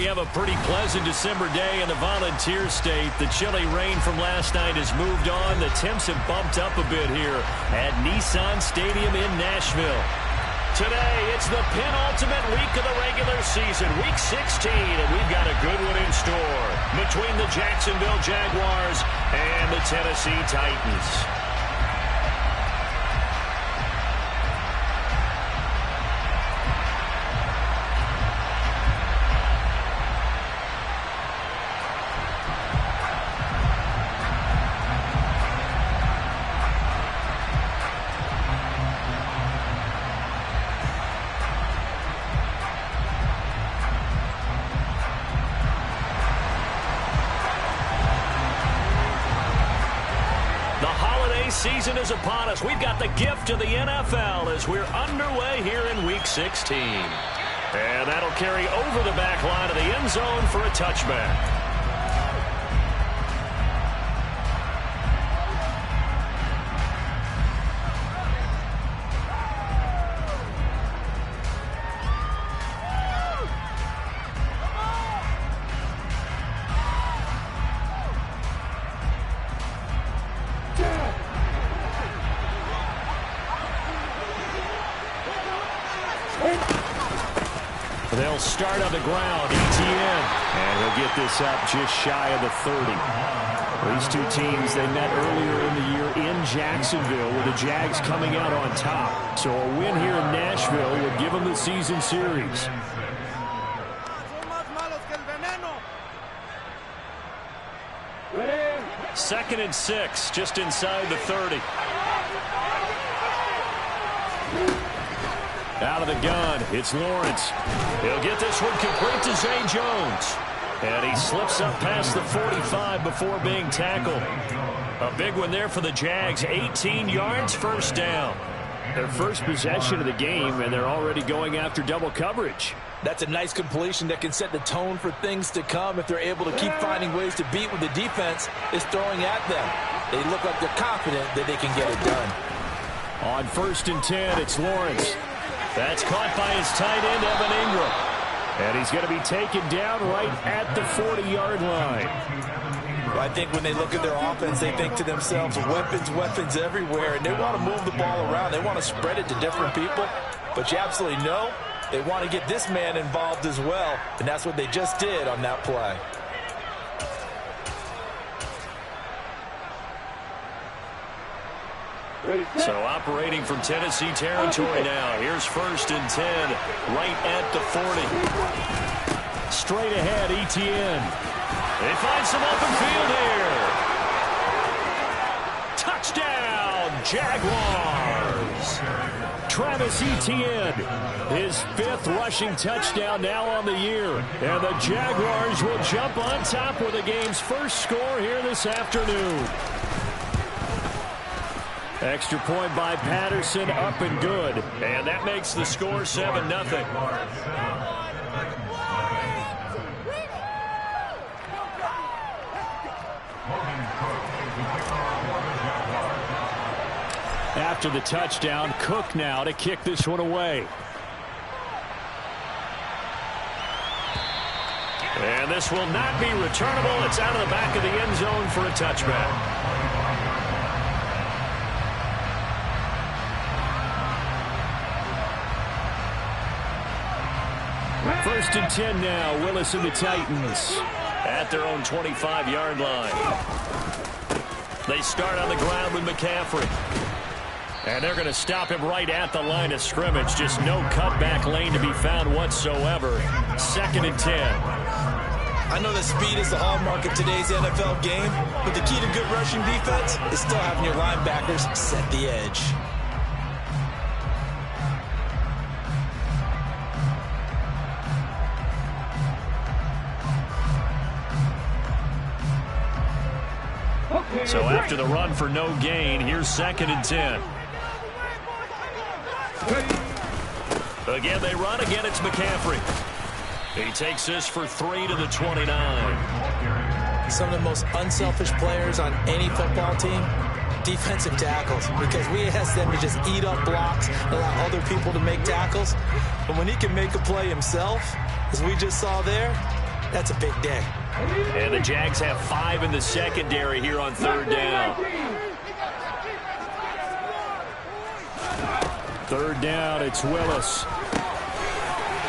have a pretty pleasant December day in the Volunteer State. The chilly rain from last night has moved on. The temps have bumped up a bit here at Nissan Stadium in Nashville. Today, it's the penultimate week of the regular season, Week 16, and we've got a good one in store between the Jacksonville Jaguars and the Tennessee Titans. Season is upon us. We've got the gift of the NFL as we're underway here in Week 16. And that'll carry over the back line of the end zone for a touchback. They'll start on the ground, ETN, and he'll get this up just shy of the 30. These two teams, they met earlier in the year in Jacksonville with the Jags coming out on top. So a win here in Nashville would give them the season series. Second and 6, just inside the 30. Out of the gun, it's Lawrence. He'll get this one complete to Zay Jones. And he slips up past the 45 before being tackled. A big one there for the Jags. 18 yards, first down. Their first possession of the game, and they're already going after double coverage. That's a nice completion that can set the tone for things to come if they're able to keep finding ways to beat what the defense is throwing at them. They look like they're confident that they can get it done. On 1st and 10, it's Lawrence. That's caught by his tight end, Evan Ingram. And he's going to be taken down right at the 40-yard line. Well, I think when they look at their offense, they think to themselves, weapons everywhere, and they want to move the ball around. They want to spread it to different people. But you absolutely know they want to get this man involved as well, and that's what they just did on that play. So operating from Tennessee territory now. Here's 1st and 10, right at the 40. Straight ahead, ETN. They find some open field here. Touchdown, Jaguars. Travis Etienne, his 5th rushing touchdown now on the year. And the Jaguars will jump on top with the game's first score here this afternoon. Extra point by Patterson, up and good. And that makes the score 7-0. After the touchdown, Cook now to kick this one away. And this will not be returnable. It's out of the back of the end zone for a touchback. 1st and 10 now. Willis and the Titans at their own 25-yard line. They start on the ground with McCaffrey. And they're going to stop him right at the line of scrimmage. Just no cutback lane to be found whatsoever. 2nd and 10. I know that speed is the hallmark of today's NFL game, but the key to good rushing defense is still having your linebackers set the edge. So after the run for no gain, here's 2nd and 10. Again, they run. Again, it's McCaffrey. He takes this for 3 to the 29. Some of the most unselfish players on any football team, defensive tackles, because we ask them to just eat up blocks, allow other people to make tackles. But when he can make a play himself, as we just saw there, That's a big day. And the Jags have 5 in the secondary here on 3rd down. 3rd down, it's Willis.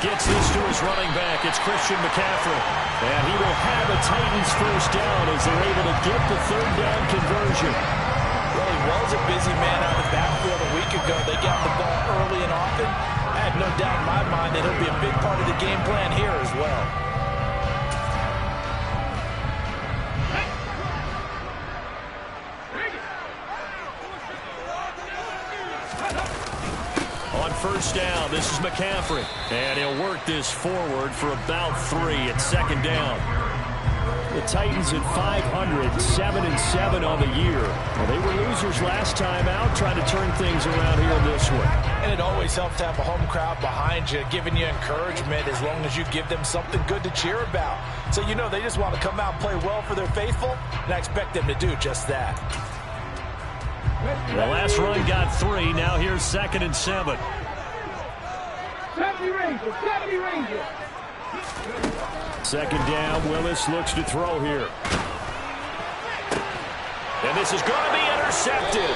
Gets this to his running back. It's Christian McCaffrey. And he will have a Titans first down as they're able to get the 3rd down conversion. Well, he was a busy man out of the backfield a week ago. They got the ball early and often. I have no doubt in my mind that he'll be a big part of the game plan here as well. On 1st down, this is McCaffrey. And he'll work this forward for about 3 at 2nd down. The Titans at 500, 7-7 on the year. Well, they were losers last time out, trying to turn things around here in this one. And it always helps to have a home crowd behind you, giving you encouragement as long as you give them something good to cheer about. So you know they just want to come out and play well for their faithful, and I expect them to do just that. The last run got 3. Now here's 2nd and 7. Second down, Willis looks to throw here. And this is going to be intercepted.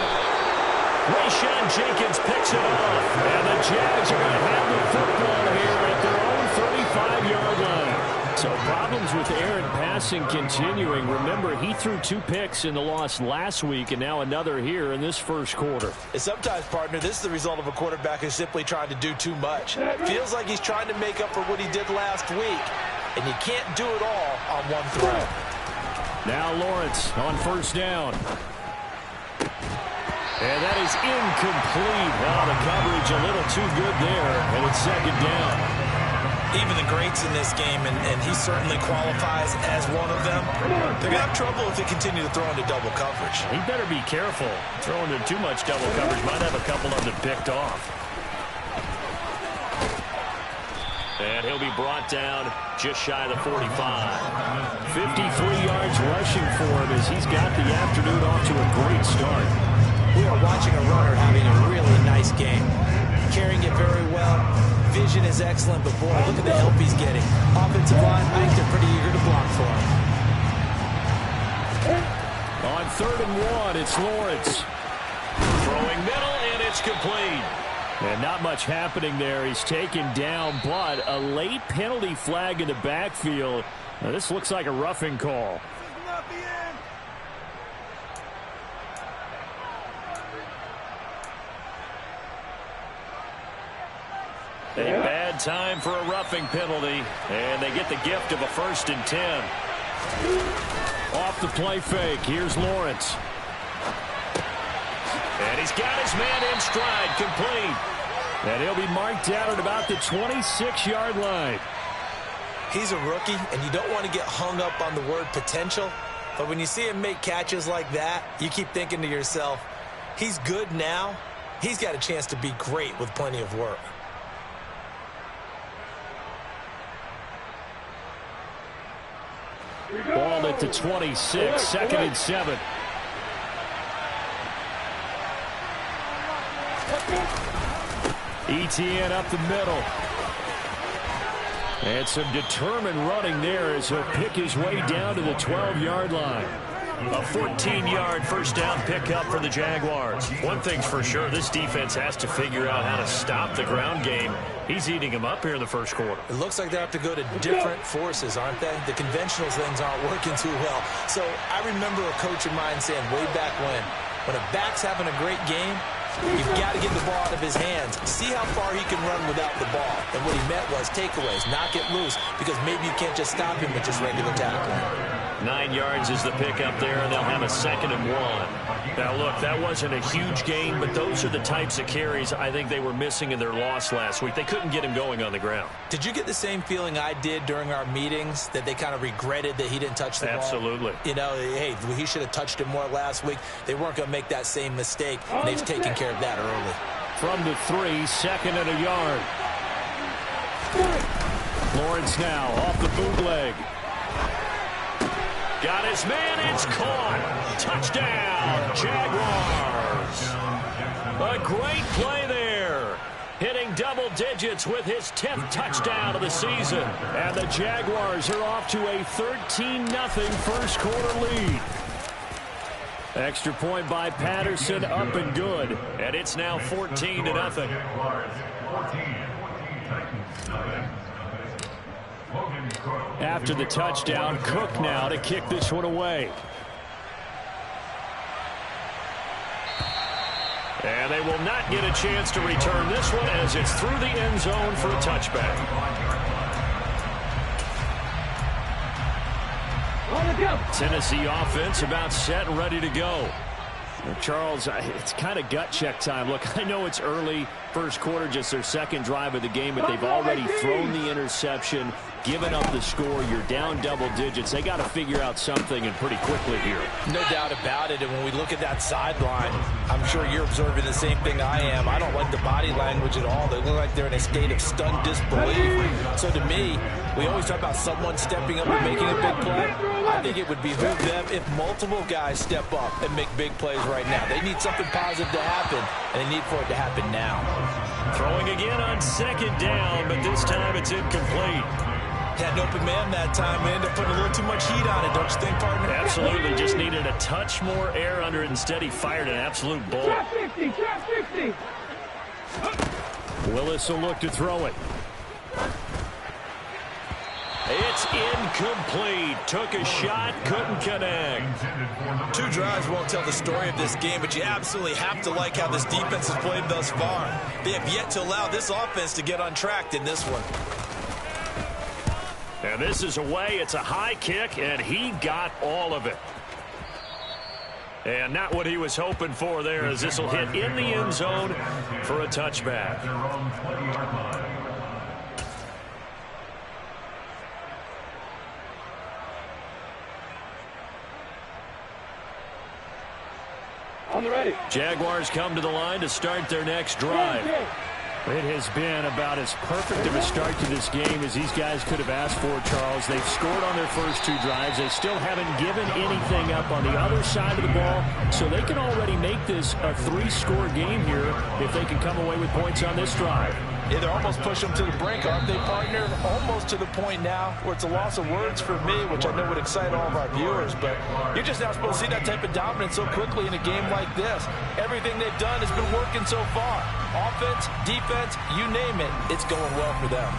Rayshawn Jenkins picks it off. And the Jags are going to have the football here at their own 35-yard line. So problems with Aaron passing continuing. Remember, he threw 2 picks in the loss last week, and now another here in this first quarter. And sometimes, partner, this is the result of a quarterback who's simply trying to do too much. Feels like he's trying to make up for what he did last week, and you can't do it all on one throw. Now Lawrence on 1st down. And that is incomplete. Oh, the coverage a little too good there, and it's 2nd down. Even the greats in this game, and he certainly qualifies as one of them, they're going to have trouble if they continue to throw into double coverage. He better be careful. Throwing into too much double coverage might have a couple of them picked off. And he'll be brought down just shy of the 45. 53 yards rushing for him as he's got the afternoon off to a great start. We are watching a runner having a really nice game. Carrying it very well. Vision is excellent, but boy, look at the help he's getting. Offensive line, I think they're pretty eager to block for him. On 3rd and 1, it's Lawrence. Throwing middle, and it's complete. And not much happening there. He's taken down, but a late penalty flag in the backfield. Now, this looks like a roughing call. A bad time for a roughing penalty, and they get the gift of a 1st and 10. Off the play fake, here's Lawrence. And he's got his man in stride, complete. And he'll be marked down at about the 26-yard line. He's a rookie, and you don't want to get hung up on the word potential. But when you see him make catches like that, you keep thinking to yourself, he's good now. He's got a chance to be great with plenty of work. Ball at the 26, 2nd and 7. ETN up the middle. And some determined running there as he'll pick his way down to the 12-yard line. A 14-yard 1st down pickup for the Jaguars. One thing's for sure, this defense has to figure out how to stop the ground game. He's eating him up here in the first quarter. It looks like they have to go to different forces, aren't they? The conventional things aren't working too well. So I remember a coach of mine saying way back when a back's having a great game, you've got to get the ball out of his hands. See how far he can run without the ball. And what he meant was takeaways, knock it loose, because maybe you can't just stop him with just regular tackling. 9 yards is the pickup there, and they'll have a 2nd and 1. Now, look, that wasn't a huge gain, but those are the types of carries I think they were missing in their loss last week. They couldn't get him going on the ground. Did you get the same feeling I did during our meetings, that they kind of regretted that he didn't touch the ball? Absolutely. You know, hey, he should have touched it more last week. They weren't going to make that same mistake, and they've taken care of that early. From the 3, 2nd and a yard. Lawrence now off the bootleg. Got his man, it's caught. Touchdown, Jaguars. A great play there. hitting double digits with his 10th touchdown of the season. And the Jaguars are off to a 13-0 first quarter lead. Extra point by Patterson, up and good. And it's now 14-0. After the touchdown, Cook now to kick this one away. And they will not get a chance to return this one as it's through the end zone for a touchback. Tennessee offense about set and ready to go. Charles, it's kind of gut check time. Look, I know it's early, first quarter, just their second drive of the game, but they've already thrown the interception, given up the score. You're down double digits. They got to figure out something, and pretty quickly here. No doubt about it. And when we look at that sideline, I'm sure you're observing the same thing I am. I don't like the body language at all. They look like they're in a state of stunned disbelief. So to me, we always talk about someone stepping up and making a big play. I think it would behoove them if multiple guys step up and make big plays right now. They need something positive to happen, and they need for it to happen now. Throwing again on second down, but this time it's incomplete. Had an open man that time. They ended up putting a little too much heat on it, don't you think, partner? Absolutely. Just needed a touch more air under it. Instead, he fired an absolute bullet. Trap 60. Willis will look to throw it. It's incomplete. Took a shot, couldn't connect. Two drives won't tell the story of this game, but you absolutely have to like how this defense has played thus far. They have yet to allow this offense to get untracked in this one. And this is away. It's a high kick, and he got all of it. And not what he was hoping for there, as this will hit in the end zone for a touchback. On the ready. Jaguars come to the line to start their next drive. It has been about as perfect of a start to this game as these guys could have asked for, Charles. They've scored on their first two drives. They still haven't given anything up on the other side of the ball, so they can already make this a three-score game here if they can come away with points on this drive. Yeah, they're almost pushing them to the brink, aren't they, partner? Almost to the point now where it's a loss of words for me, which I know would excite all of our viewers, but you're just not supposed to see that type of dominance so quickly in a game like this. Everything they've done has been working so far. Offense, defense, you name it, it's going well for them.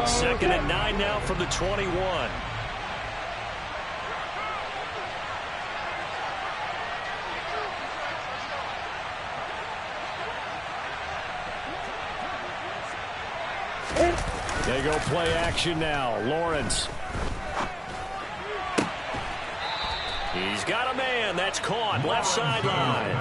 Second and 9 now from the 21. They go play action now. Lawrence. He's got a man. That's caught. Left sideline.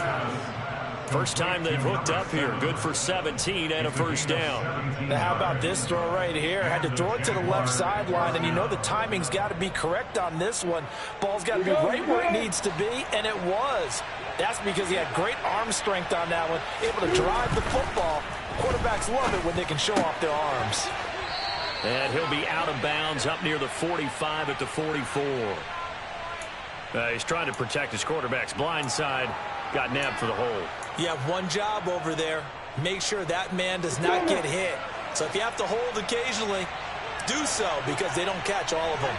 First time they've hooked up here. Good for 17 and a first down. Now how about this throw right here? Had to throw it to the left sideline, and you know the timing's got to be correct on this one. Ball's got to be right where it needs to be, and it was. That's because he had great arm strength on that one, able to drive the football. Quarterbacks love it when they can show off their arms. And he'll be out of bounds up near the 45 at the 44. He's trying to protect his quarterback's blind side. Got nabbed for the hold. You have one job over there. Make sure that man does not get hit. So if you have to hold occasionally, do so, because they don't catch all of them.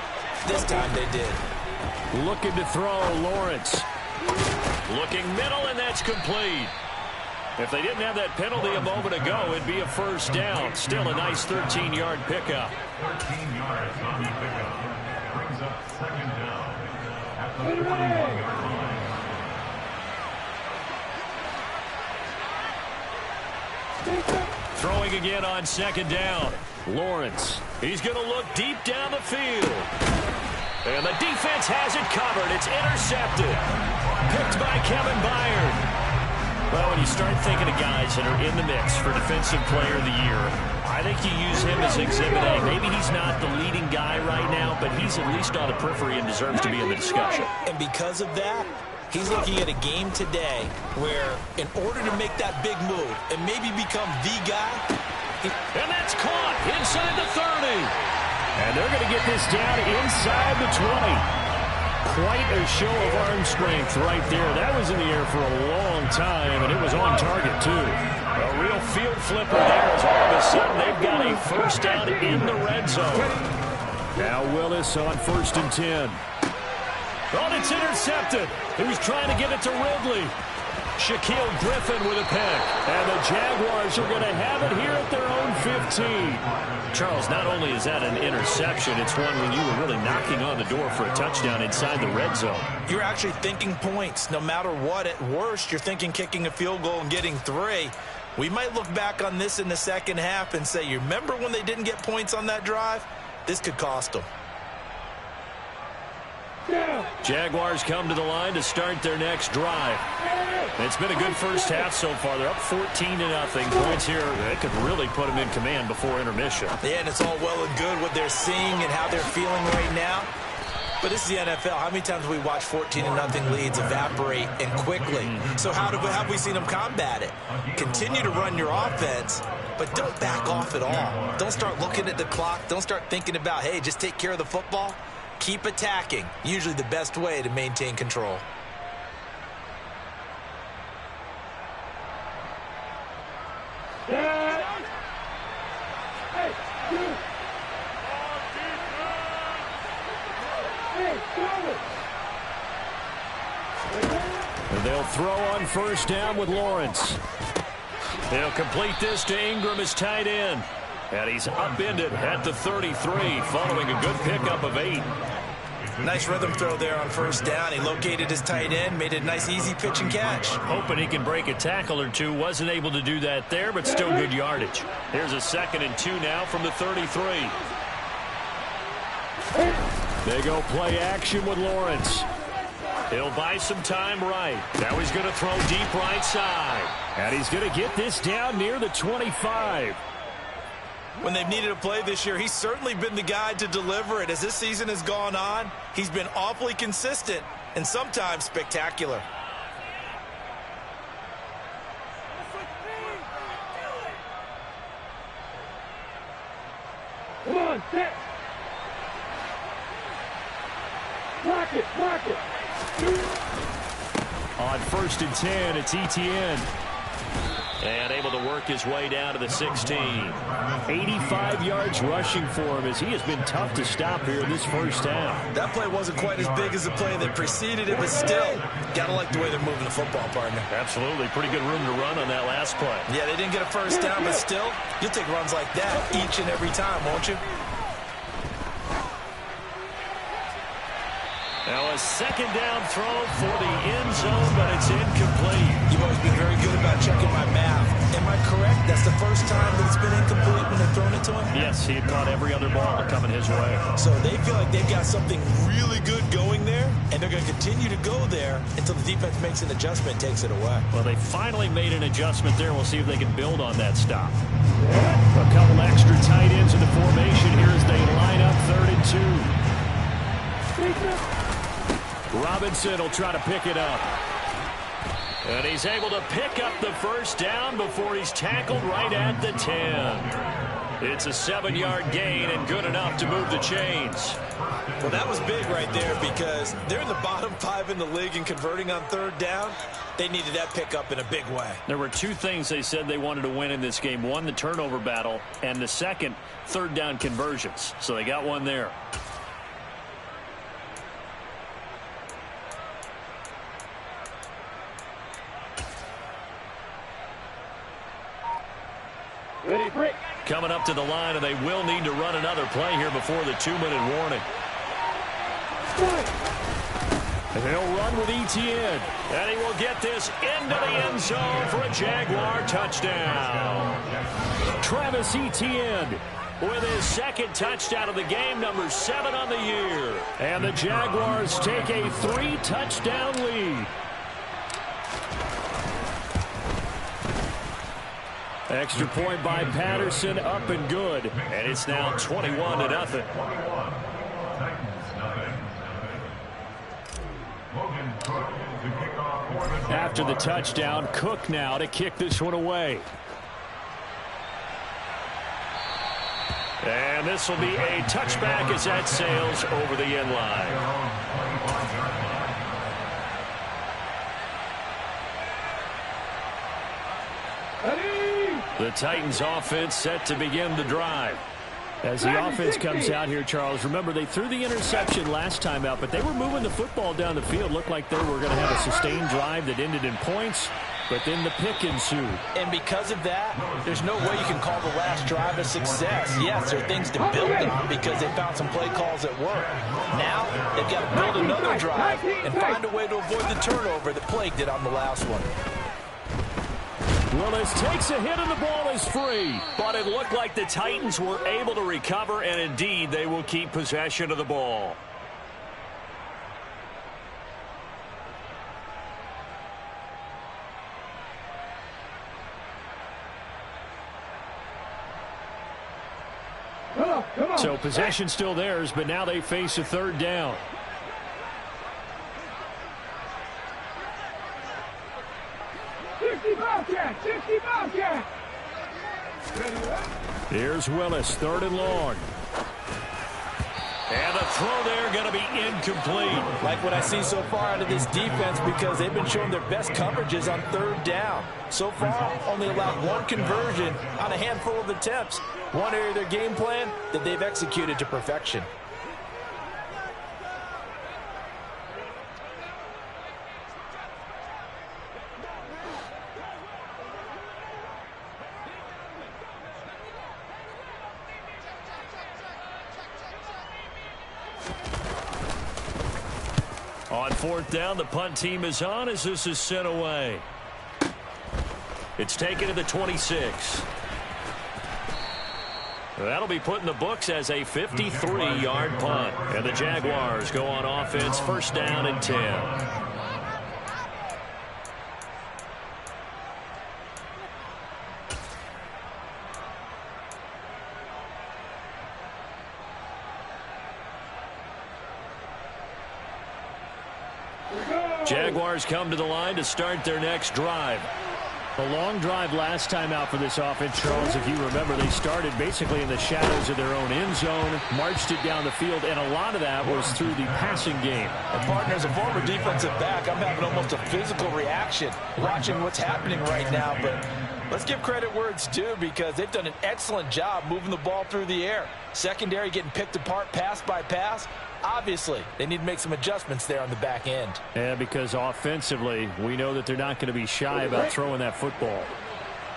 This time they did. Looking to throw, Lawrence. Looking middle, and that's complete. If they didn't have that penalty a moment ago, it'd be a first down. Still a nice 13-yard pickup. 13 yards on the pickup. Brings up second down at the 41-yard line. Throwing again on second down. Lawrence. He's going to look deep down the field. And the defense has it covered. It's intercepted. Picked by Kevin Byard. Well, when you start thinking of guys that are in the mix for Defensive Player of the Year, I think you use him as Exhibit A. Maybe he's not the leading guy right now, but he's at least on the periphery and deserves to be in the discussion. And because of that, he's looking at a game today where, in order to make that big move and maybe become the guy... And that's caught inside the 30. And they're going to get this down inside the 20. Quite a show of arm strength right there. That was in the air for a long time, and it was on target, too. A real field flipper there as all of a sudden they've got a first down in the red zone. Now Willis on 1st and 10. Oh, it's intercepted. He was trying to get it to Ridley. Shaquille Griffin with a pick. And the Jaguars are going to have it here at their own 15. Charles, not only is that an interception, it's one when you were really knocking on the door for a touchdown inside the red zone. You're actually thinking points. No matter what, at worst, you're thinking kicking a field goal and getting 3. We might look back on this in the second half and say, you remember when they didn't get points on that drive? This could cost them. Jaguars come to the line to start their next drive. It's been a good first half so far. They're up 14-0. Points here that could really put them in command before intermission. Yeah, and it's all well and good what they're seeing and how they're feeling right now. But this is the NFL. How many times have we watched 14-0 leads evaporate and quickly? So how have we seen them combat it? Continue to run your offense, but don't back off at all. Don't start looking at the clock. Don't start thinking about, hey, just take care of the football. Keep attacking. Usually the best way to maintain control. And they'll throw on first down with Lawrence. They'll complete this to Ingram as tight end. And he's upended at the 33 following a good pickup of 8. Nice rhythm throw there on first down. He located his tight end, made it a nice easy pitch and catch. Hoping he can break a tackle or two. Wasn't able to do that there, but still good yardage. Here's a 2nd and 2 now from the 33. They go play action with Lawrence. He'll buy some time right. Now he's going to throw deep right side. And he's going to get this down near the 25. When they've needed a play this year, he's certainly been the guy to deliver it. As this season has gone on, he's been awfully consistent and sometimes spectacular. Come on, set. Block it, block it. On 1st and 10, it's Etienne. And able to work his way down to the 16. 85 yards rushing for him as he has been tough to stop here in this first half. That play wasn't quite as big as the play that preceded it, but still, got to like the way they're moving the football, partner. Absolutely. Pretty good room to run on that last play. Yeah, they didn't get a first down, but still, you'll take runs like that each and every time, won't you? Now a 2nd down throw for the end zone, but it's incomplete. You've always been very good about checking my math. Am I correct? That's the first time that it's been incomplete when they've thrown it to him? Yes, he had caught every other ball coming his way. So they feel like they've got something really good going there, and they're going to continue to go there until the defense makes an adjustment and takes it away. Well, they finally made an adjustment there. We'll see if they can build on that stop. A couple extra tight ends in the formation here as they line up 3rd and 2. Robinson will try to pick it up. And he's able to pick up the first down before he's tackled right at the 10. It's a 7-yard gain and good enough to move the chains. Well, that was big right there because they're in the bottom 5 in the league in converting on 3rd down. They needed that pickup in a big way. There were 2 things they said they wanted to win in this game. One, the turnover battle, and the second, 3rd down conversions. So they got one there. Ready, break. Coming up to the line, and they will need to run another play here before the 2-minute warning. He'll run with Etienne, and he will get this into the end zone for a Jaguar touchdown. Travis Etienne with his 2nd touchdown of the game, number 7 on the year. And the Jaguars take a 3-touchdown lead. Extra point by Patterson, up and good. And it's now 21-0. After the touchdown, Cook now to kick this one away. And this will be a touchback as that sails over the end line. The Titans offense set to begin the drive. As the offense comes out here, Charles, remember they threw the interception last time out, but they were moving the football down the field. Looked like they were going to have a sustained drive that ended in points, but then the pick ensued. And because of that, there's no way you can call the last drive a success. Yes, there are things to build on because they found some play calls that work. Now, they've got to build another drive and find a way to avoid the turnover that plagued it on the last one. Willis takes a hit and the ball is free. But it looked like the Titans were able to recover, and indeed they will keep possession of the ball. Come on. So possession still theirs, but now they face a third down. Here's Willis, third and long. And the throw there going to be incomplete. Like what I see so far out of this defense because they've been showing their best coverages on third down. So far, only allowed one conversion on a handful of attempts. One area of their game plan that they've executed to perfection. On fourth down, the punt team is on as this is sent away. It's taken to the 26. That'll be put in the books as a 53-yard punt. And the Jaguars go on offense, first down and 10. Jaguars come to the line to start their next drive. A long drive last time out for this offense, Charles. If you remember, they started basically in the shadows of their own end zone, marched it down the field, and a lot of that was through the passing game. And partner, as a former defensive back, I'm having almost a physical reaction watching what's happening right now. But let's give credit where it's due because they've done an excellent job moving the ball through the air. Secondary getting picked apart pass by pass. Obviously, they need to make some adjustments there on the back end. Yeah, because offensively, we know that they're not going to be shy about throwing that football.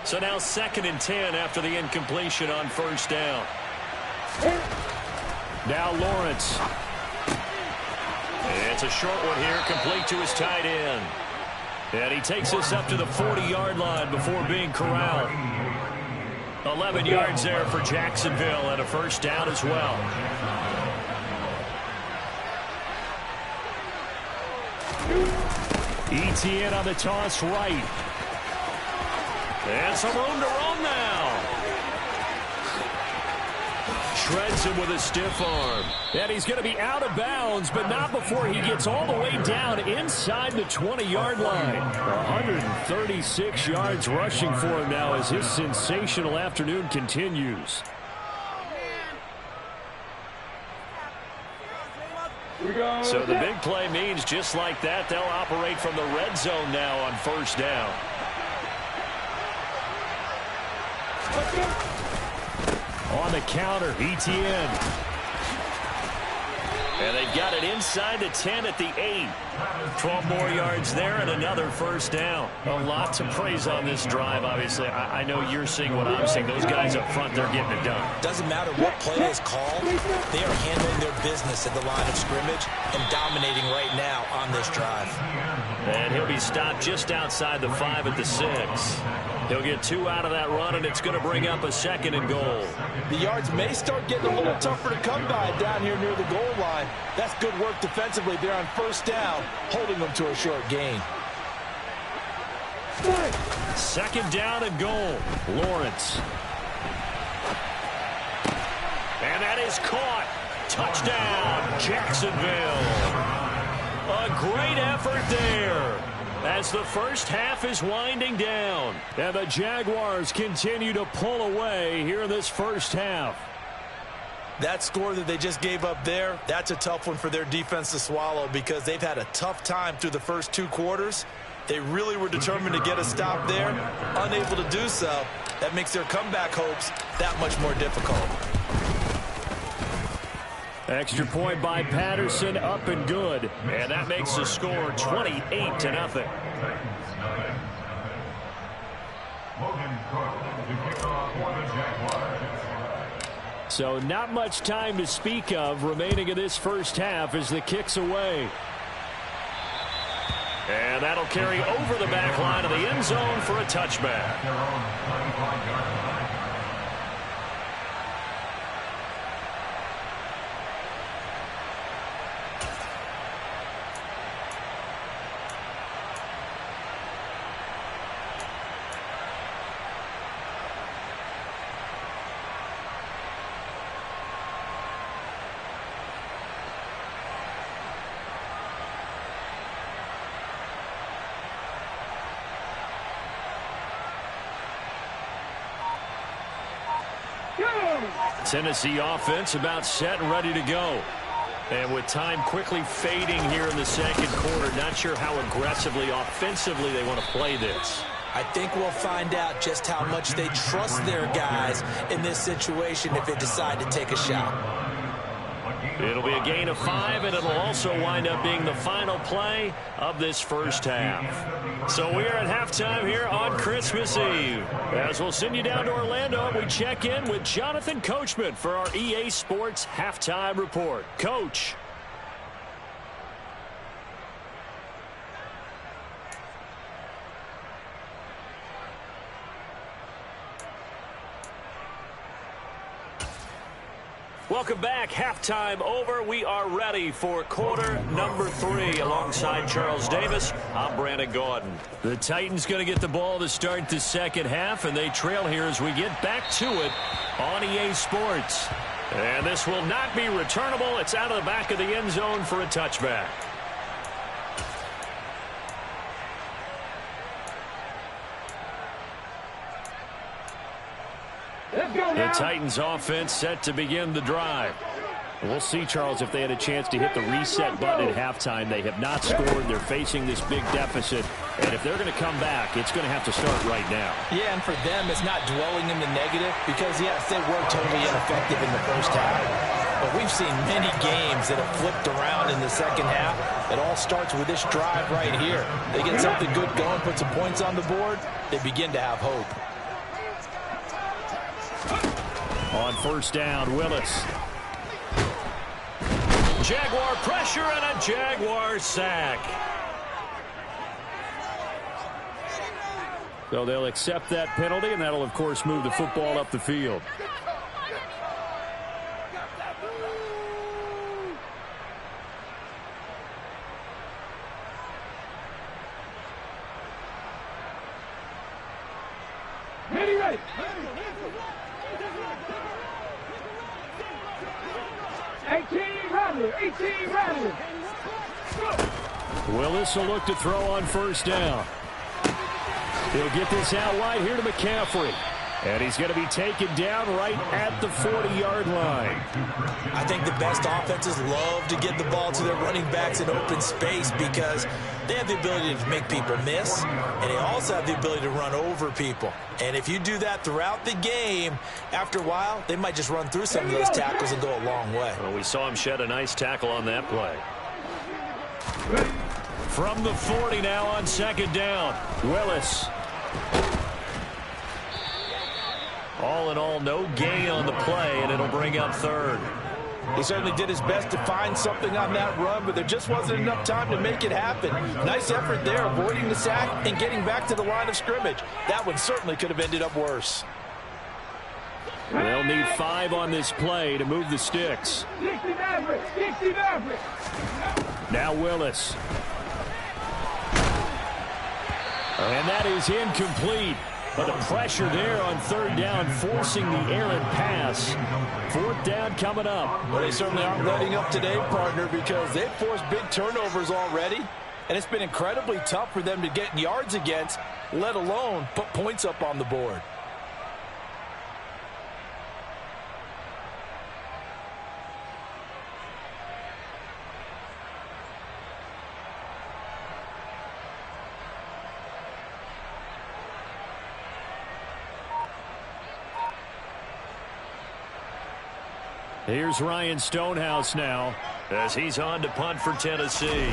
So now 2nd and 10 after the incompletion on first down. Now Lawrence. It's a short one here, complete to his tight end. And he takes this up to the 40-yard line before being corralled. 11 yards there for Jacksonville and a first down as well. ETN on the toss right. And some room to run now. Shreds him with a stiff arm. And he's going to be out of bounds, but not before he gets all the way down inside the 20-yard line. 136 yards rushing for him now as his sensational afternoon continues. So the big play means just like that, they'll operate from the red zone now on first down. On the counter, ETN. And they've got it inside the 10 at the 8. 12 more yards there and another first down. A lot to praise on this drive, obviously. I know you're seeing what I'm seeing. Those guys up front, they're getting it done. Doesn't matter what play is called. They are handling their business at the line of scrimmage and dominating right now on this drive. And he'll be stopped just outside the 5 at the 6. He'll get 2 out of that run, and it's going to bring up a 2nd and goal. The yards may start getting a little tougher to come by down here near the goal line. That's good work defensively there on first down, holding them to a short gain. 2nd down and goal. Lawrence. And that is caught. Touchdown, Jacksonville. A great effort there as the first half is winding down. And the Jaguars continue to pull away here in this first half. That score that they just gave up there, that's a tough one for their defense to swallow because they've had a tough time through the first 2 quarters. They really were determined to get a stop there, unable to do so. That makes their comeback hopes that much more difficult. Extra point by Patterson, up and good. And that makes the score 28-0. So not much time to speak of remaining in this first half as the kick's away. And that'll carry over the back line of the end zone for a touchback. Tennessee offense about set and ready to go. And with time quickly fading here in the second quarter, not sure how aggressively, offensively they want to play this. I think we'll find out just how much they trust their guys in this situation if they decide to take a shot. It'll be a gain of 5, and it'll also wind up being the final play of this first half. So we are at halftime here on Christmas Eve. As we'll send you down to Orlando, we check in with Jonathan Coachman for our EA Sports Halftime Report. Coach. Welcome back. Halftime over. We are ready for quarter number 3 alongside Charles Davis. I'm Brandon Gaudin. The Titans going to get the ball to start the second half, and they trail here as we get back to it on EA Sports. And this will not be returnable. It's out of the back of the end zone for a touchback. The Titans offense set to begin the drive. We'll see, Charles, if they had a chance to hit the reset button at halftime. They have not scored. They're facing this big deficit. And if they're going to come back, it's going to have to start right now. Yeah, and for them, it's not dwelling in the negative because, yes, they were totally ineffective in the first half. But we've seen many games that have flipped around in the second half. It all starts with this drive right here. They get something good going, put some points on the board, they begin to have hope. On first down, Willis. Jaguar pressure and a Jaguar sack. So they'll accept that penalty, and that'll, of course, move the football up the field. Ready. 18 rattling. Willis will look to throw on first down. He'll get this out wide here to McCaffrey. And he's going to be taken down right at the 40-yard line. I think the best offenses love to get the ball to their running backs in open space because they have the ability to make people miss, and they also have the ability to run over people. And if you do that throughout the game, after a while, they might just run through some of those tackles and go a long way. Well, we saw him shed a nice tackle on that play. From the 40 now on second down, Willis. All in all, no gain on the play, and it'll bring up third. He certainly did his best to find something on that run, but there just wasn't enough time to make it happen. Nice effort there, avoiding the sack and getting back to the line of scrimmage. That one certainly could have ended up worse. They'll need 5 on this play to move the sticks. 60 Maverick. Now Willis. And that is incomplete. But the pressure there on third down, forcing the errant pass. Fourth down coming up. Well, they certainly aren't letting up today, partner, because they've forced big turnovers already. And it's been incredibly tough for them to get yards against, let alone put points up on the board. Here's Ryan Stonehouse now as he's on to punt for Tennessee.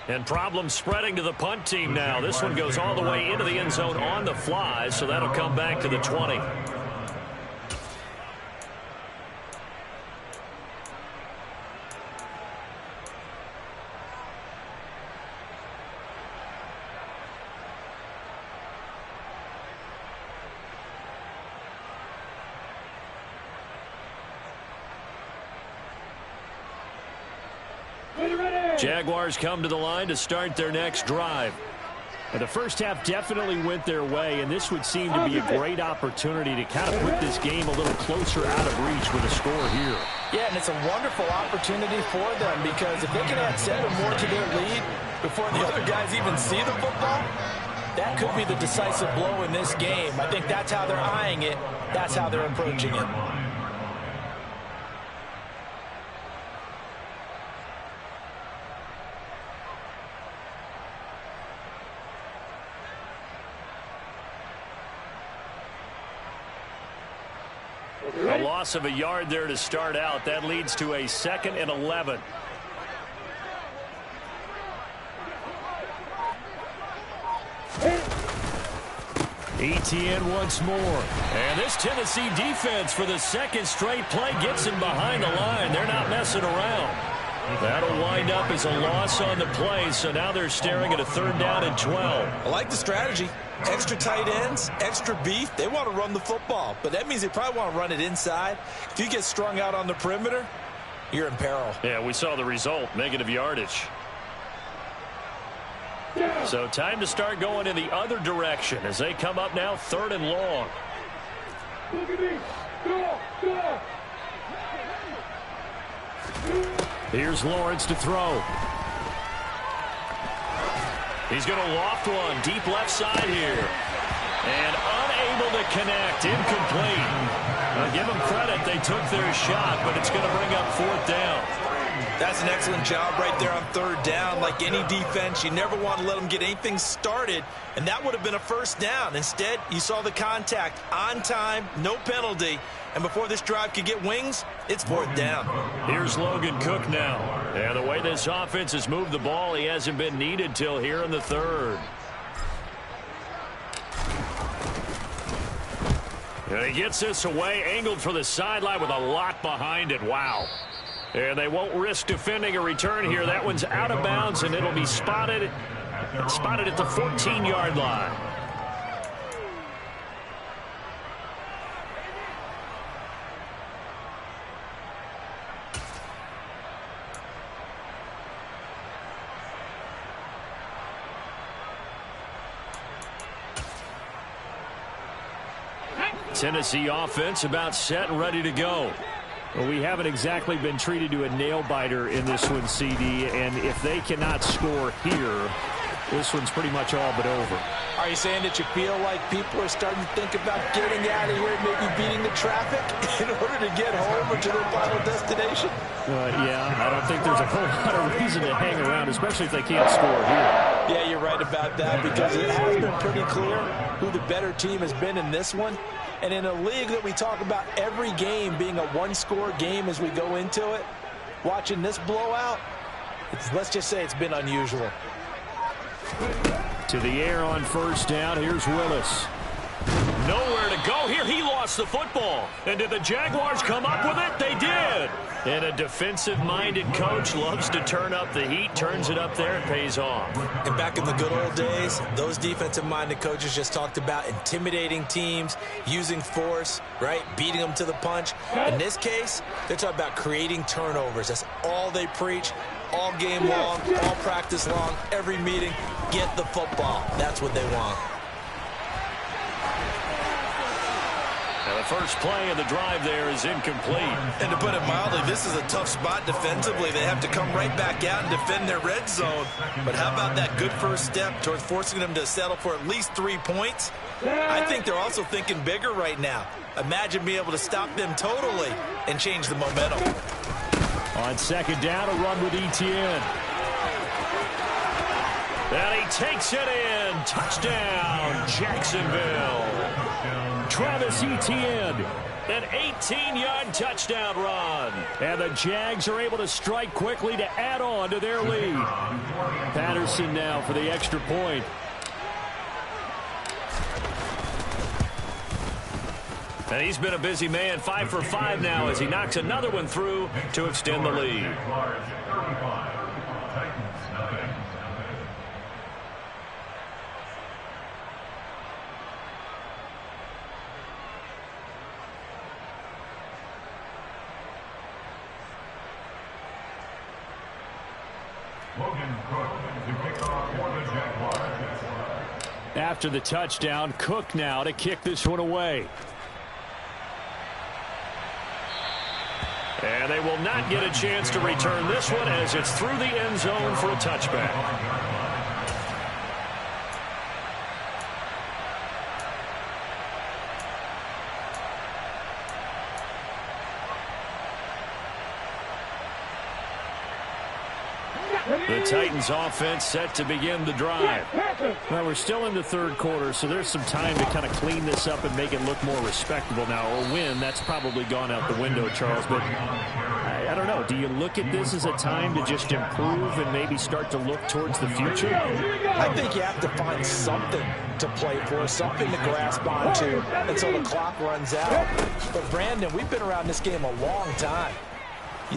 And problem spreading to the punt team now. This one goes all the way into the end zone on the fly, so that'll come back to the 20. Jaguars come to the line to start their next drive. The first half definitely went their way, and this would seem to be a great opportunity to kind of put this game a little closer out of reach with a score here. Yeah, and it's a wonderful opportunity for them because if they can add 7 more to their lead before the other guys even see the football, that could be the decisive blow in this game. I think that's how they're eyeing it. That's how they're approaching it. A loss of a yard there to start out. That leads to a 2nd and 11. ETN once more. And this Tennessee defense for the second straight play gets him behind the line. They're not messing around. That'll wind up as a loss on the play, so now they're staring at a 3rd down and 12. I like the strategy. Extra tight ends, extra beef. They want to run the football, but that means they probably want to run it inside. If you get strung out on the perimeter, you're in peril. Yeah, we saw the result, negative yardage. So time to start going in the other direction as they come up now 3rd and long. Look at me. Go. Here's Lawrence to throw. He's going to loft one deep left side here. And unable to connect. Incomplete. Give them credit. They took their shot, but it's going to bring up 4th down. That's an excellent job right there on 3rd down. Like any defense, you never want to let them get anything started, and that would have been a 1st down. Instead, you saw the contact on time, no penalty, and before this drive could get wings, it's 4th down. Here's Logan Cook now. And the way this offense has moved the ball, he hasn't been needed till here in the 3rd. And he gets this away, angled for the sideline with a lot behind it. Wow. And they won't risk defending a return here. That one's out of bounds, and it'll be spotted at the 14-yard line. Tennessee offense about set and ready to go. Well, we haven't exactly been treated to a nail-biter in this one, CD, and if they cannot score here, this one's pretty much all but over. Are you saying that you feel like people are starting to think about getting out of here and maybe beating the traffic in order to get home or to their final destination? Yeah, I don't think there's a whole lot of reason to hang around, especially if they can't score here. Yeah, you're right about that because it has been pretty clear who the better team has been in this one. And in a league that we talk about every game being a one-score game as we go into it, watching this blowout, let's just say it's been unusual. To the air on 1st down. Here's Willis. Nowhere to go here. He lost the football. And did the Jaguars come up with it? They did. And a defensive-minded coach loves to turn up the heat, turns it up there, and pays off. And back in the good old days, those defensive-minded coaches just talked about intimidating teams, using force, right, beating them to the punch. In this case, they're talking about creating turnovers. That's all they preach, all game long, all practice long, every meeting. Get the football. That's what they want. And the first play of the drive there is incomplete. And to put it mildly, this is a tough spot defensively. They have to come right back out and defend their red zone. But how about that good first step towards forcing them to settle for at least 3 points? I think they're also thinking bigger right now. Imagine being able to stop them totally and change the momentum. On 2nd down, a run with ETN. And he takes it in. in. Touchdown, Jacksonville. Travis Etienne, an 18-yard touchdown run. And the Jags are able to strike quickly to add on to their lead. Patterson now for the extra point. And he's been a busy man, 5 for 5 now as he knocks another one through to extend the lead. After the touchdown, Cook now to kick this one away. And they will not get a chance to return this one as it's through the end zone for a touchback. The Titans offense set to begin the drive. Well, we're still in the third quarter, so there's some time to kind of clean this up and make it look more respectable now. A win, that's probably gone out the window, Charles. But I don't know. Do you look at this as a time to just improve and maybe start to look towards the future? I think you have to find something to play for, something to grasp onto until the clock runs out. But, Brandon, we've been around this game a long time.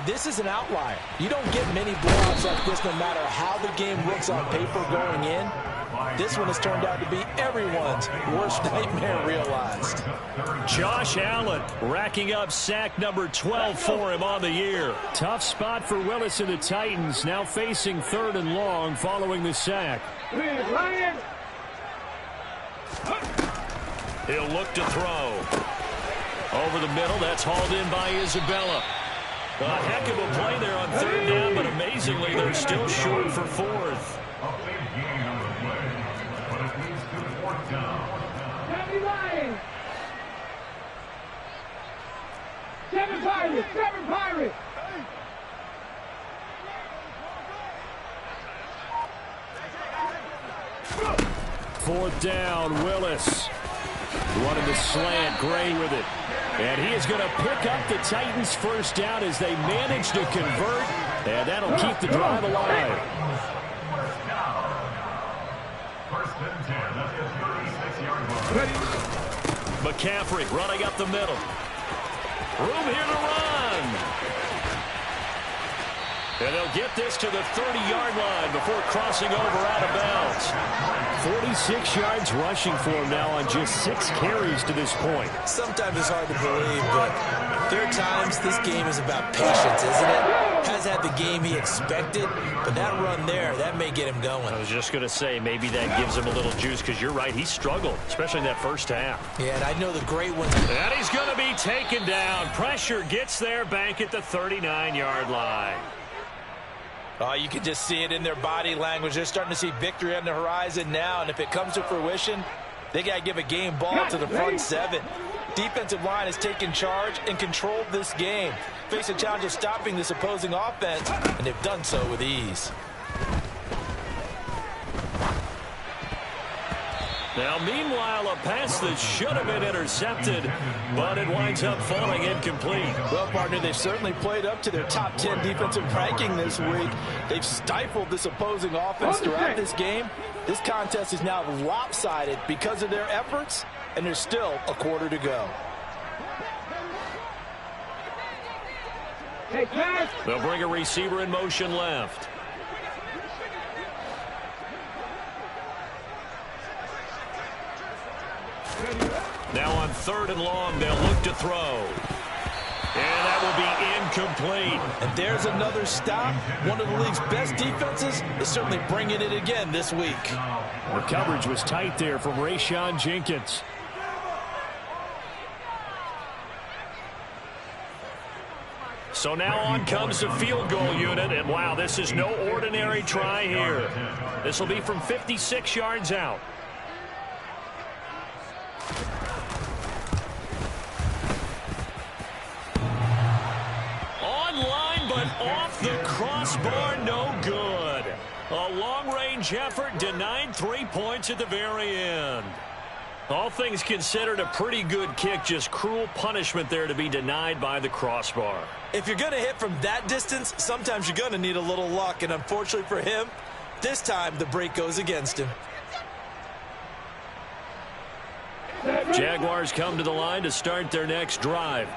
This is an outlier. You don't get many blowouts like this no matter how the game looks on paper going in. This one has turned out to be everyone's worst nightmare realized. Josh Allen racking up sack number 12 for him on the year. Tough spot for Willis and the Titans, now facing 3rd and long following the sack. He'll look to throw. Over the middle, that's hauled in by Isabella. A heck of a play there on 3rd down, but amazingly, they're still short for 4th. A big gain on the play, but it leads to 4th down. 7 Pirates! 7 Pirates! Fourth down, Willis. Wanted to slant, Gray with it. And he is going to pick up the Titans' first down as they manage to convert. And that'll keep the drive alive. First and 10 at the 36-yard line. McCaffrey running up the middle. Room here to run. And they'll get this to the 30-yard line before crossing over out of bounds. 46 yards rushing for him now on just 6 carries to this point. Sometimes it's hard to believe, but there are times this game is about patience, isn't it? Has had the game he expected, but that run there, that may get him going. I was just going to say, maybe that gives him a little juice, because you're right, he struggled, especially in that first half. Yeah, and I know the great ones. And he's going to be taken down. Pressure gets there back at the 39-yard line. Oh, you can just see it in their body language. They're starting to see victory on the horizon now, and if it comes to fruition, they got to give a game ball to the front 7. Defensive line has taken charge and controlled this game. Face a challenge of stopping this opposing offense, and they've done so with ease. Now, meanwhile, a pass that should have been intercepted, but it winds up falling incomplete. Well, partner, they've certainly played up to their top 10 defensive ranking this week. They've stifled this opposing offense throughout this game. This contest is now lopsided because of their efforts, and there's still a quarter to go. They'll bring a receiver in motion left. Now on 3rd and long, they'll look to throw. And that will be incomplete. And there's another stop. One of the league's best defenses is certainly bringing it again this week. The coverage was tight there from Rayshon Jenkins. So now on comes the field goal unit. And wow, this is no ordinary try here. This will be from 56 yards out. Off the crossbar, no good. A long-range effort denied 3 points at the very end. All things considered, a pretty good kick, just cruel punishment there to be denied by the crossbar. If you're going to hit from that distance, sometimes you're going to need a little luck, and unfortunately for him, this time the break goes against him. Jaguars come to the line to start their next drive.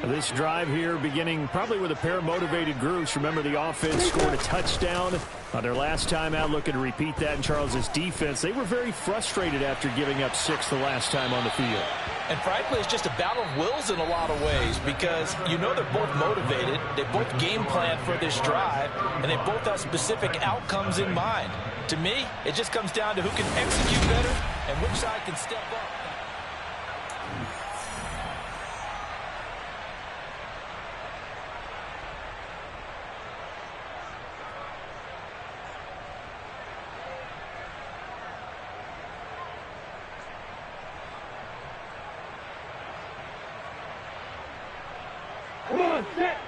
This drive here beginning probably with a pair of motivated groups. Remember, the offense scored a touchdown on their last time out, looking to repeat that in Charles's defense. They were very frustrated after giving up 6 the last time on the field. And frankly, it's just a battle of wills in a lot of ways, because you know they're both motivated, they both game plan for this drive, and they both have specific outcomes in mind. To me, it just comes down to who can execute better and which side can step up.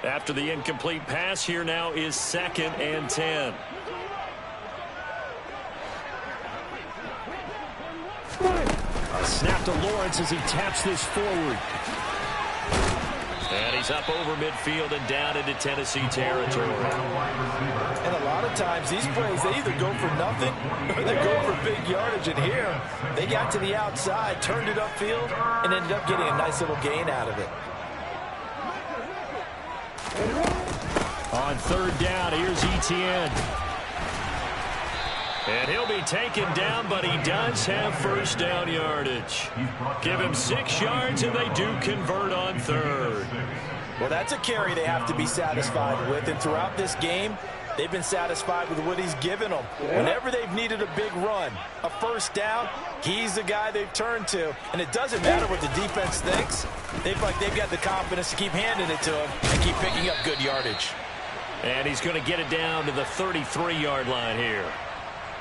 After the incomplete pass, here now is 2nd and 10. A snap to Lawrence as he taps this forward. And he's up over midfield and down into Tennessee territory. And a lot of times these plays, they either go for nothing or they go for big yardage. And here, they got to the outside, turned it upfield, and ended up getting a nice little gain out of it. On 3rd down, here's Etienne. And he'll be taken down, but he does have 1st down yardage. Give him 6 yards, and they do convert on 3rd. Well, that's a carry they have to be satisfied with. And throughout this game, they've been satisfied with what he's given them. Whenever they've needed a big run, a 1st down, he's the guy they've turned to. And it doesn't matter what the defense thinks. They've got the confidence to keep handing it to him and keep picking up good yardage. And he's going to get it down to the 33-yard line here.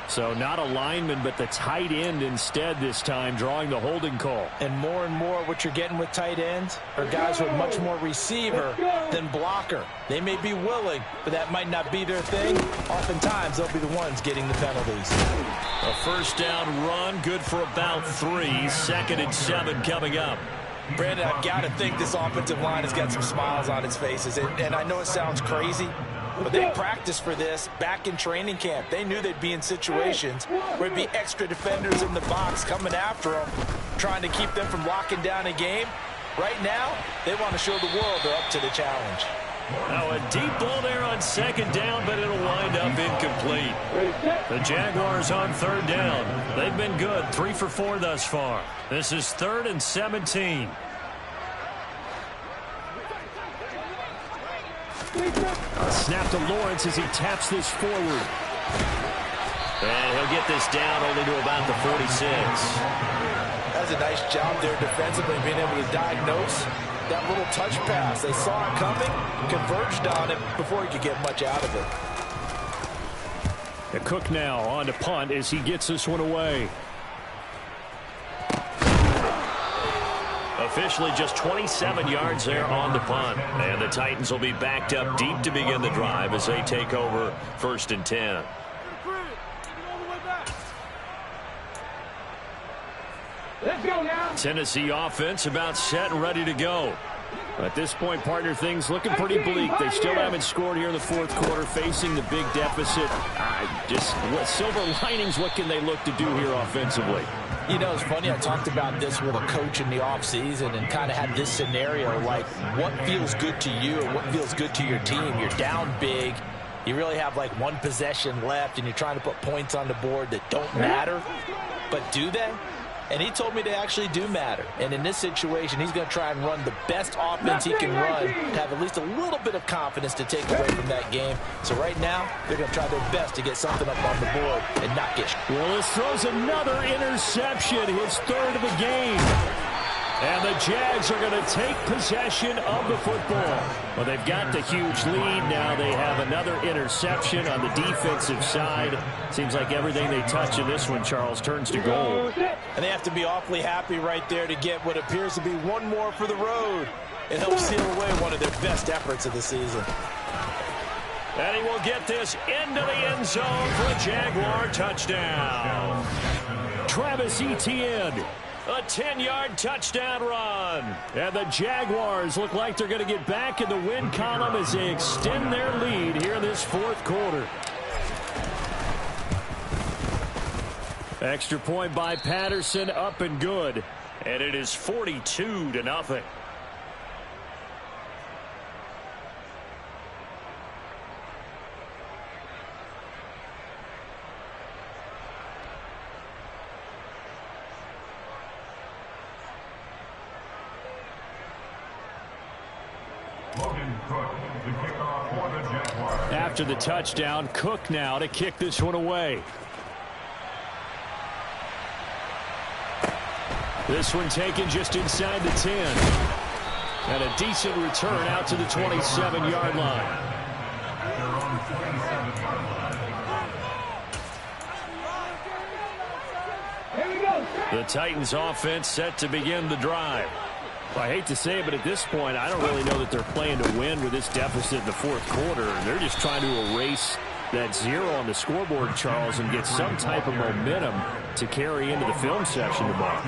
So not a lineman, but the tight end instead this time, drawing the holding call. And more what you're getting with tight ends are guys who are much more receiver than blocker. They may be willing, but that might not be their thing. Oftentimes, they'll be the ones getting the penalties. A 1st down run, good for about 3. 2nd and 7 coming up. Brandon, I've got to think this offensive line has got some smiles on its faces. And I know it sounds crazy, but they practiced for this back in training camp. They knew they'd be in situations where it'd be extra defenders in the box coming after them, trying to keep them from locking down a game. Right now, they want to show the world they're up to the challenge. Now a deep ball there on 2nd down, but it'll wind up incomplete. The Jaguars on 3rd down. They've been good, 3 for 4 thus far. This is 3rd and 17. A snap to Lawrence as he taps this forward. And he'll get this down only to about the 46. That's a nice job there defensively, being able to diagnose that little touch pass. They saw it coming, converged on it before he could get much out of it. The Cook now on to punt as he gets this one away. Officially just 27 yards there on the punt. And the Titans will be backed up deep to begin the drive as they take over 1st and 10. Let's go now. Tennessee offense about set and ready to go. At this point, partner, things looking pretty bleak. They still haven't scored here in the 4th quarter, facing the big deficit. Just what silver linings, what can they look to do here offensively? You know, it's funny, I talked about this with a coach in the offseason and kind of had this scenario, like what feels good to you and what feels good to your team. You're down big. You really have like 1 possession left, and you're trying to put points on the board that don't matter. But do they? And he told me they actually do matter. And in this situation, he's going to try and run the best offense he can run to have at least a little bit of confidence to take away from that game. So right now, they're going to try their best to get something up on the board and not get. Well, this throws another interception, his 3rd of the game. And the Jags are going to take possession of the football. Well, they've got the huge lead. Now they have another interception on the defensive side. Seems like everything they touch in this one, Charles, turns to gold. And they have to be awfully happy right there to get what appears to be 1 more for the road. It helps seal away one of their best efforts of the season. And he will get this into the end zone for a Jaguar touchdown. Travis Etienne, a 10-yard touchdown run. And the Jaguars look like they're going to get back in the win column as they extend their lead here in this fourth quarter. Extra point by Patterson, up and good. And it is 42-0. After the touchdown, Cook now to kick this one away. This one taken just inside the 10. And a decent return out to the 27-yard line. The Titans offense set to begin the drive. Well, I hate to say it, but at this point, I don't really know that they're playing to win with this deficit in the fourth quarter. They're just trying to erase that 0 on the scoreboard, Charles, and get some type of momentum to carry into the film section tomorrow.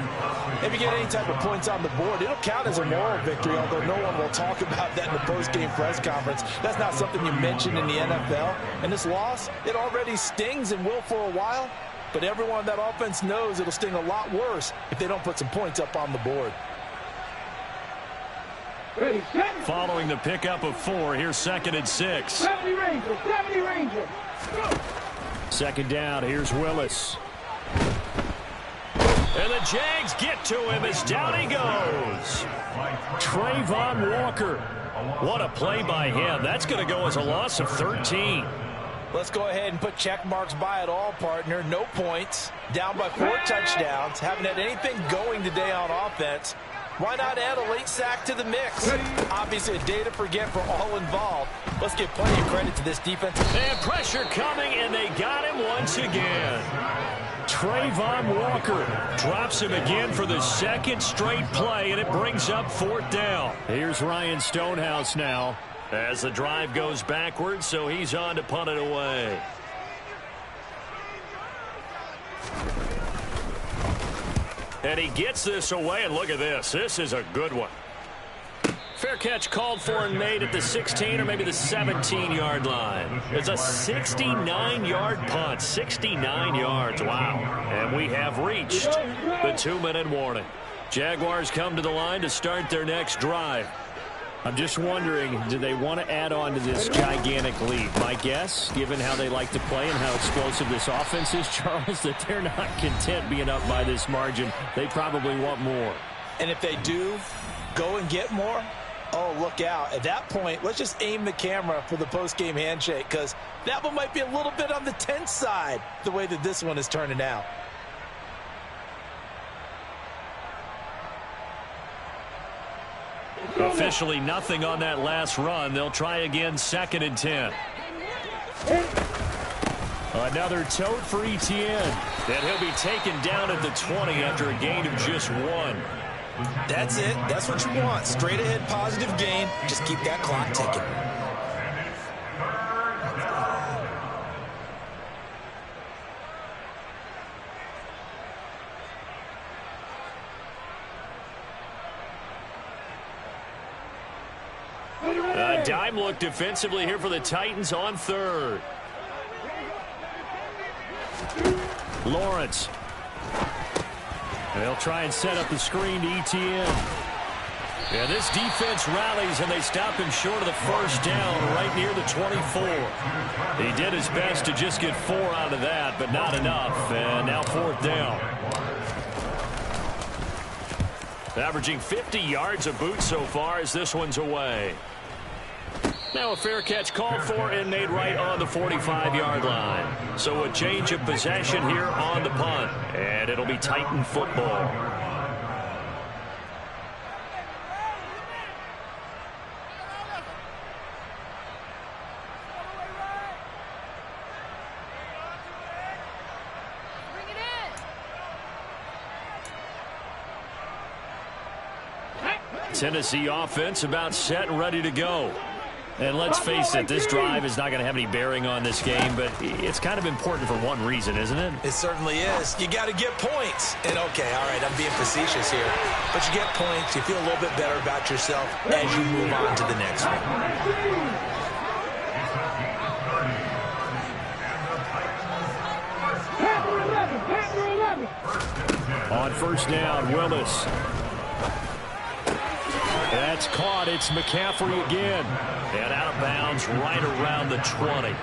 If you get any type of points on the board, it'll count as a moral victory, although no one will talk about that in the post-game press conference. That's not something you mentioned in the NFL. And this loss, it already stings and will for a while, but everyone on that offense knows it'll sting a lot worse if they don't put some points up on the board. Ready, set. Following the pickup of 4, here's 2nd and 6. 70 Rangers, 70 Rangers. Go. Second down, here's Willis. And the Jags get to him as down he goes. Trayvon Walker. What a play by him. That's going to go as a loss of 13. Let's go ahead and put check marks by it all, partner. No points. Down by 4 touchdowns. Haven't had anything going today on offense. Why not add a late sack to the mix? Obviously a day to forget for all involved. Let's give plenty of credit to this defense. And pressure coming, and they got him once again. Trayvon Walker drops him again for the 2nd straight play, and it brings up 4th down. Here's Ryan Stonehouse now as the drive goes backwards, so he's on to punt it away. And he gets this away, and look at this. This is a good one. Fair catch called for and made at the 16 or maybe the 17-yard line. It's a 69-yard punt. 69 yards. Wow. And we have reached the 2-minute warning. Jaguars come to the line to start their next drive. I'm just wondering, do they want to add on to this gigantic lead? My guess, given how they like to play and how explosive this offense is, Charles, that they're not content being up by this margin. They probably want more. And if they do go and get more, oh, look out. At that point, let's just aim the camera for the post-game handshake, because that one might be a little bit on the tense side, the way that this one is turning out. Officially nothing on that last run. They'll try again, 2nd and 10. Another tote for Etienne. And he'll be taken down at the 20 after a gain of just 1. That's it. That's what you want. Straight ahead positive gain. Just keep that clock ticking. A dime look defensively here for the Titans on 3rd. Lawrence. They'll try and set up the screen to Etienne. Yeah, this defense rallies, and they stop him short of the 1st down right near the 24. He did his best to just get 4 out of that, but not enough. And now 4th down. Averaging 50 yards a boot so far as this one's away. Now a fair catch called for and made right on the 45-yard line. So a change of possession here on the punt. And it'll be Titan football. Tennessee offense about set and ready to go. And let's face it, this drive is not going to have any bearing on this game, but it's kind of important for one reason, isn't it? It certainly is. You got to get points. And, okay, all right, I'm being facetious here. But you get points, you feel a little bit better about yourself as you move on to the next one. On first down, Willis. That's caught. It's McCaffrey again. And out of bounds right around the 20.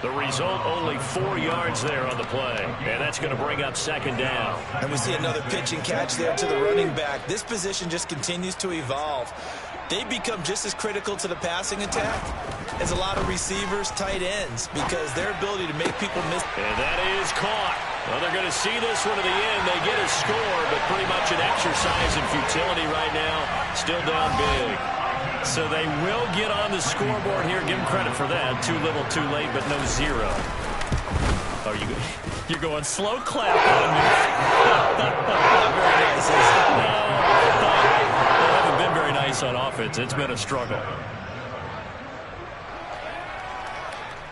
The result, only 4 yards there on the play. And that's going to bring up second down. And we see another pitch and catch there to the running back. This position just continues to evolve. They become just as critical to the passing attack as a lot of receivers, tight ends, because their ability to make people miss. And that is caught. Well, they're going to see this one to the end. They get a score, but pretty much an exercise in futility right now. Still down big. So they will get on the scoreboard here. Give them credit for that. Too little, too late, but no zero. Oh, you're going slow clap on me. Very nice. They haven't been very nice on offense. It's been a struggle.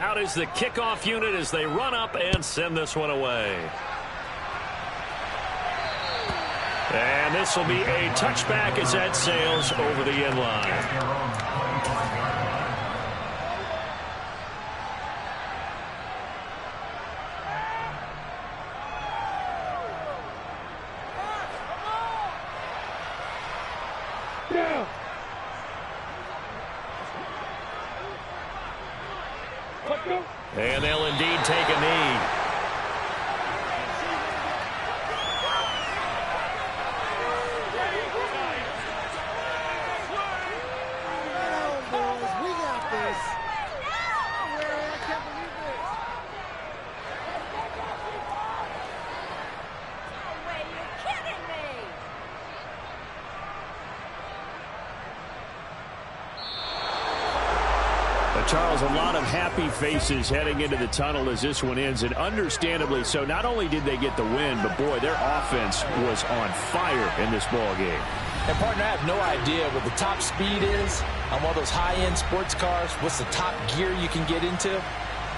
Out is the kickoff unit as they run up and send this one away. And this will be a touchback as that sails over the end line. And they'll indeed take a knee. Charles, a lot of happy faces heading into the tunnel as this one ends, and understandably so. Not only did they get the win, but, boy, their offense was on fire in this ball game. And, partner, I have no idea what the top speed is on one of those high-end sports cars. What's the top gear you can get into?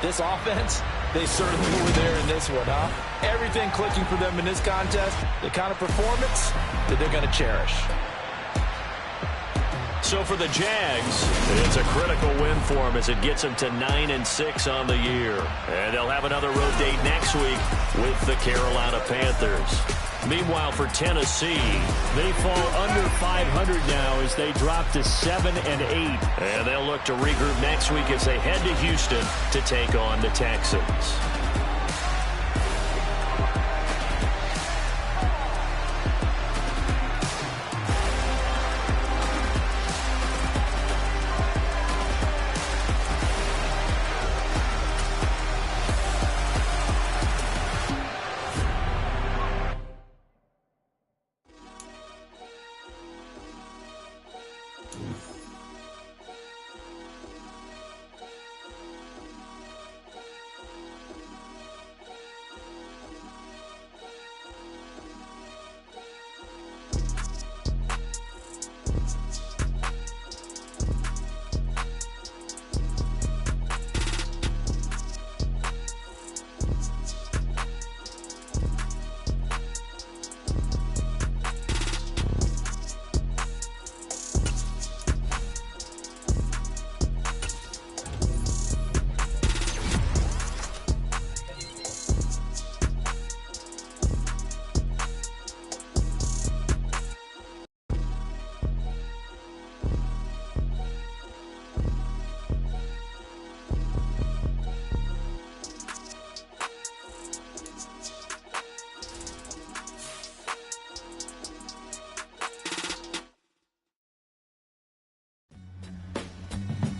This offense, they certainly were there in this one, huh? Everything clicking for them in this contest, the kind of performance that they're going to cherish. So for the Jags, it's a critical win for them as it gets them to 9-6 on the year. And they'll have another road date next week with the Carolina Panthers. Meanwhile, for Tennessee, they fall under 500 now as they drop to 7-8. And they'll look to regroup next week as they head to Houston to take on the Texans.